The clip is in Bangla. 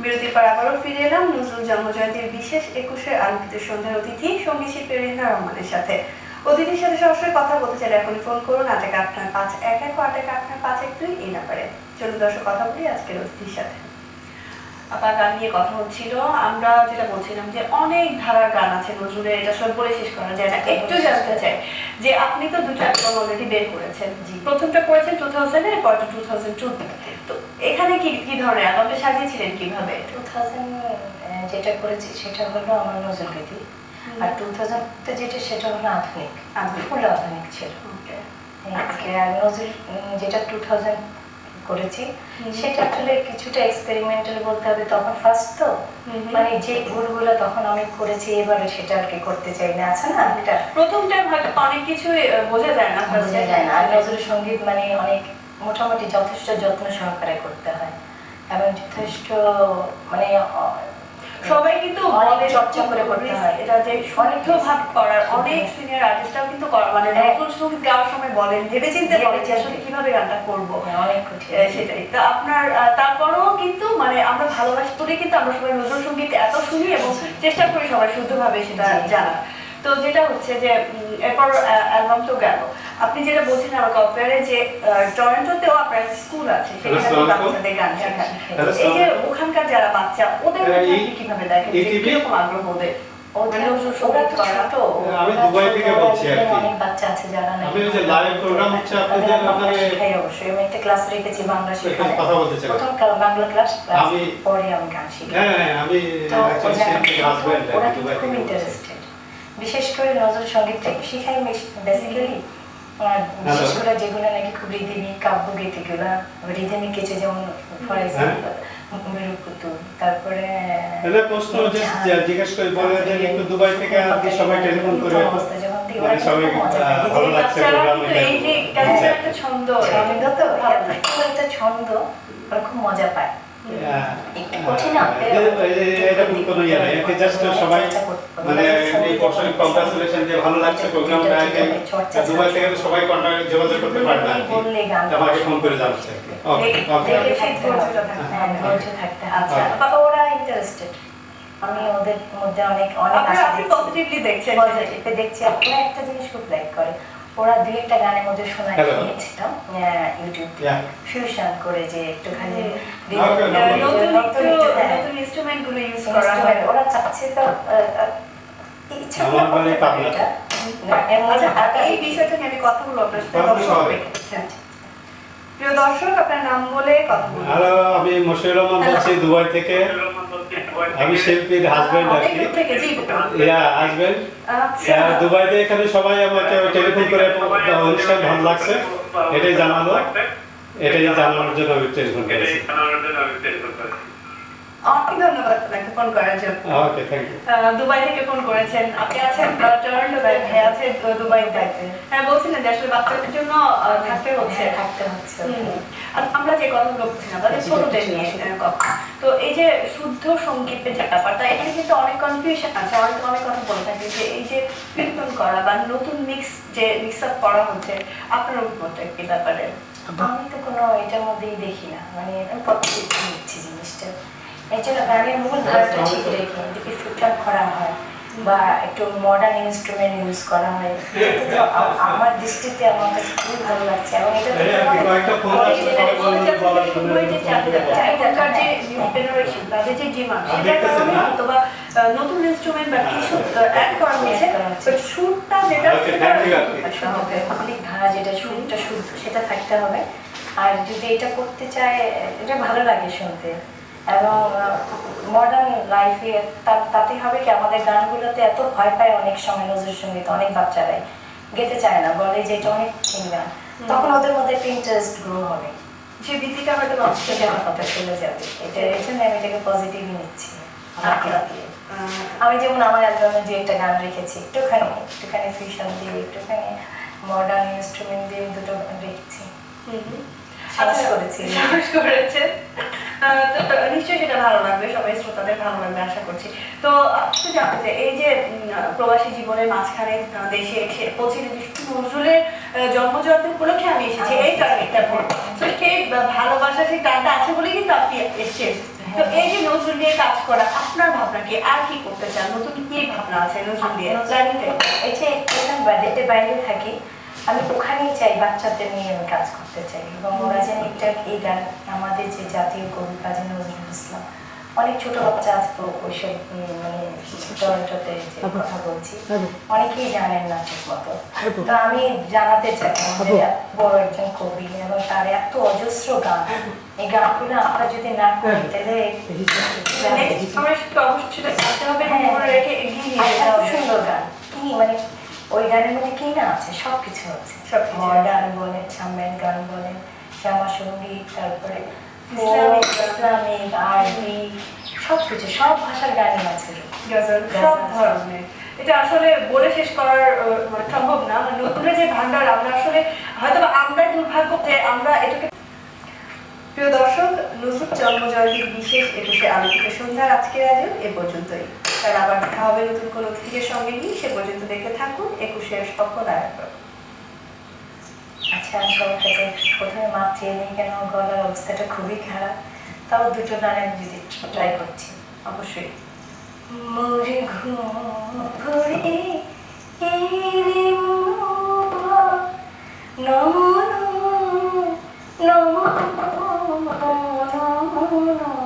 বিরতির পর আবারও ফিরে এলাম নজরুল জন্মজয়ন্তীর বিশেষ 21-এর আলোকিত সন্ধ্যার অতিথি সঙ্গীত শিল্পী রিনা রহমানের সাথে। অতিথির সাথে সরাসরি কথা বলতে চাইলে এখনই ফোন করুন 8-511 ও 8-512 এই নাম্বারে। চলুন দর্শক কথা বলি আজকের অতিথির সাথে। আপনার গান নিয়ে কথা হচ্ছিল, আমরা যেটা বলছিলাম যে অনেক ধারার গান আছে নজরুলের, এটা সব বলে শেষ করা যায় না। একটু জানতে চাই যে আপনি তো দুটো অ্যালবাম অলরেডি বের করেছেন, প্রথমটা করেছেন 2000 এর, পরটা 2002 তো এখানে কি কি ধরনের অ্যালবামটা সাজিয়েছিলেন কিভাবে? 2000 যেটা করেছি সেটা হলো আমার নজরুল গীতি, আর 2000 তে যেটা সেটা হলো আধুনিক, ফুল আধুনিক ছিল। আর নজরুল যেটা 2000 করেছি সেটা আসলে কিছুটা এক্সপেরিমেন্টাল বলতে হবে, তখন ফার্স্ট তো মানে যে ভুলগুলো তখন আমি করেছি এবারে সেটা আর কি করতে চাই না, আছে না এটা প্রথমটা হয়তো অনেক কিছুই বোঝা যায় না, বোঝা যায় না। আর নজরুল সঙ্গীত মানে অনেক মোটামুটি যথেষ্ট যত্ন সহকারে করতে হয় এবং যথেষ্ট মানে সবাই কিন্তু অনেক চর্চা করে করতে হয়, এটা যে অনেক ভাগ করার অনেক সিনিয়র আর্টিস্টরাও কিন্তু মানে নজরুল সঙ্গীত গাওয়ার সময় বলেন, ভেবেচিন্তে বলেন যে আসলে কিভাবে গানটা করবো, অনেক সেটাই। তো আপনার তারপরেও কিন্তু মানে আমরা ভালোবাসি তোরে, কিন্তু আমরা সবাই নজরুল সঙ্গীত এত শুনি এবং চেষ্টা করি সবাই শুদ্ধভাবে সেটা জানা। তো যেটা হচ্ছে যে এরপর অ্যালবাম তো গেল, আপনি যেটা বলছেন আমার কফিয়ারে যে টরন্টোতেও আপনার স্কুল আছে, সেখানে বাচ্চাদের গান শেখান। এই যে ওখানকার যারা বাচ্চা, ওদের কিভাবে দেখেন, কিরকম আগ্রহ ওদের? আমি দুবাই থেকে বলছি আর কি। অনেক বাচ্চা আছে যারা নাকি আমি যে লাইভ প্রোগ্রাম হচ্ছে আপনাদের শেখাই, অবশ্যই আমি একটা ক্লাস রেখেছি বাংলা শেখার, কথা বলতে চাই। প্রথম বাংলা ক্লাস, পরে আমি গান শিখাই। হ্যাঁ, আমি অ্যাকচুয়ালি শিল্পীর হাজবেন্ড দুবাই খুব থেকে। ইন্টারেস্টেড, বিশেষ করে নজরুল সঙ্গীতটা শিখাই বেসিক্যালি। বিশেষ করে যেগুলো নাকি খুব রিদিমিক কাব্যগীতিগুলা, রিদিমিক কিছু, যেমন ফর এক্সাম্পল মেরুপুতুল, তারপরে প্রশ্ন জিজ্ঞেস করে বলে যে একটু দুবাই থেকে আপনি সবাই টেলিফোন করে সবাই ভালো লাগছে প্রোগ্রাম, এই যে কালচার একটা ছন্দ, ছন্দ তো একটা ছন্দ, ওরা খুব মজা পায়। কঠিন না, এরকম কোনো ইয়ে নাই, জাস্ট সবাই মানে এই পর্সনে কংগ্রাচুলেশন যে ভালো লাগছে প্রোগ্রামটা। দুবাই থেকে তো সবাই কন্টাক্ট যোগাযোগ করতে পারে না, আমাকে ফোন করে জানাচ্ছে। ওরা ইন্টারেস্টেড, আমি ওদের মধ্যে অনেক অনেক পজিটিভলি দেখছেন, পজিটিভলি দেখছি। ওরা একটা জিনিস খুব লাইক করে, ওরা দুই একটা গানের মধ্যে শোনা শুনেছিলাম ইউটিউব ফিউশন করে, যে একটুখানি নতুন ইনস্ট্রুমেন্ট গুলো ইউজ করা হয়। ওরা চাচ্ছে তো ইচ্ছা করে এটা, এই বিষয়টা নিয়ে আমি কথা বলবো আপনার সাথে। প্রিয় দর্শক, আপনার নাম বলে কথা বলুন। হ্যালো, আমি মশিউর রহমান বলছি দুবাই থেকে। আমি শিল্পীর হাজবেন্ড আর কি। হাজবেন্ড দুবাইতে। এখানে সবাই আমাকে টেলিফোন করে অনুষ্ঠান ভালো লাগছে এটাই জানানোর জন্য আমি টেলিফোন করেছি। অনেক ধন্যবাদ আপনাকে ফোন করার জন্য। ওকে, থ্যাংক ইউ। দুবাই থেকে ফোন করেছেন, আপনি আছেন টরন্টোতে, ভাই আছে দুবাইতে। হ্যাঁ, বলছিলেন যে আসলে বাচ্চাদের জন্য থাকতে হচ্ছে। আমরা যে কথাগুলো বলছিলাম তাদের ছোটদের নিয়ে কথা, তো এই যে শুদ্ধ সঙ্গীতের যে ব্যাপারটা, এখানে কিন্তু অনেক কনফিউশন আছে। অনেক কথা বলে থাকি যে এই যে কীর্তন করা বা নতুন মিক্স আপ করা হচ্ছে, আপনার অভিমতটা কি ব্যাপারে? আমি তো কোনো এটার মধ্যেই দেখি না, মানে আমি পদ্ধতি নিচ্ছি জিনিসটা। এই জন্য গানের মূল ধারাটা ঠিক রেখে যদি ফিউশন করা হয় বা একটু মডার্ন ইনস্ট্রুমেন্ট ইউজ করা হয়, আমার দৃষ্টিতে আমার কাছে খুবই ভালো লাগছে। এবং এটা তাদের যে ডিমান্ড, সেটার কারণে অথবা নতুন ইনস্ট্রুমেন্ট বা কিছু অ্যাড করা হয়েছে, সুরটা যেটা অনেক ধারা যেটা সুরটা শুদ্ধ সেটা থাকতে হবে। আর যদি এটা করতে চায়, এটা ভালো লাগে শুনতে। এবং মডার্ন লাইফে তাতে হবে কি, আমাদের গানগুলোতে এত ভয় পায় অনেক সময় নজরুল সঙ্গীত, অনেক বাচ্চারাই গেতে চায় না, বলে যে এটা অনেক কঠিন গান। তখন ওদের মধ্যে একটা ইন্টারেস্ট গ্রো হবে, যে ভীতিটা হয়তো কথা চলে যাবে। এটা এই জন্য আমি এটাকে পজিটিভলি নিচ্ছি। আমি যেমন আমার অ্যালবামে যে একটা গান রেখেছি, একটুখানি ফিউশন দিয়ে, একটুখানি মডার্ন ইনস্ট্রুমেন্ট দিয়ে দুটো গান রেখেছি। নিশ্চয়ই সেটা ভালো লাগবে, সবাই শ্রোতাদের ভালো লাগবে আশা করছি। তো আপনি জানতে চাই, এই যে প্রবাসী জীবনের মাঝখানে দেশে এসে পৌঁছে নজরুলের জন্মজয়ন্তী উপলক্ষে আমি এসেছি, এই টার্গেটটা সেই ভালোবাসা, সেই টানটা আছে বলেই কিন্তু আপনি এসেছেন। তো এই যে নজরুল নিয়ে কাজ করা, আপনার ভাবনা কি? আর কি করতে চান? নতুন কি ভাবনা আছে নজরুল নিয়ে? এই যে এখানে বাজেটের বাইরে থাকি, আমি ওখানেই চাই বাচ্চাদের নিয়ে আমি কাজ করতে চাই, এবং ওরা যেন এটা এই গান আমাদের যে জাতীয় কবি কাজী নজরুল ইসলাম, অনেক ছোট বাচ্চা আছে তো ওইসব মানে জয়টাতে যে কথা বলছি অনেকেই জানেন না ঠিক মতো। তো আমি জানাতে চাই আমাদের বড় একজন কবি এবং তার এত অজস্র গান, এই গানগুলো আমরা যদি না করি তাহলে সুন্দর গান কি মানে ওই গানের মধ্যে কি না আছে, সবকিছু আছে। মডার্ন বলেন, সাম্যের গান বলেন, শ্যামা সঙ্গীত, তারপরে ইসলামিক, আরবি, সবকিছু, সব ভাষার গানই আছে, সব ধরনের। এটা আসলে বলে শেষ করার মানে সম্ভব না। মানে নতুনের যে ভান্ডার, আমরা আসলে হয়তো আমরা দুর্ভাগ্য যে আমরা এটাকে। প্রিয় দর্শক, নজরুল জন্মজয়ন্তীর বিশেষ 21শে আলোকিত সন্ধ্যার আজকের আয়োজন এ পর্যন্তই। তার আবার দেখা হবে নতুন কোনো অতিথিকে সঙ্গে নিয়ে। সে পর্যন্ত দেখতে থাকুন 21শে সকল আয়োজন। আচ্ছা, আমি সবার কাছে প্রথমে মাপ চেয়ে নিই, কেন গলার অবস্থাটা খুবই খারাপ। তাও দুটো গান আমি যদি ট্রাই করছি। অবশ্যই। মোরে ঘুম ঘুরে নমো নমো নমো নমো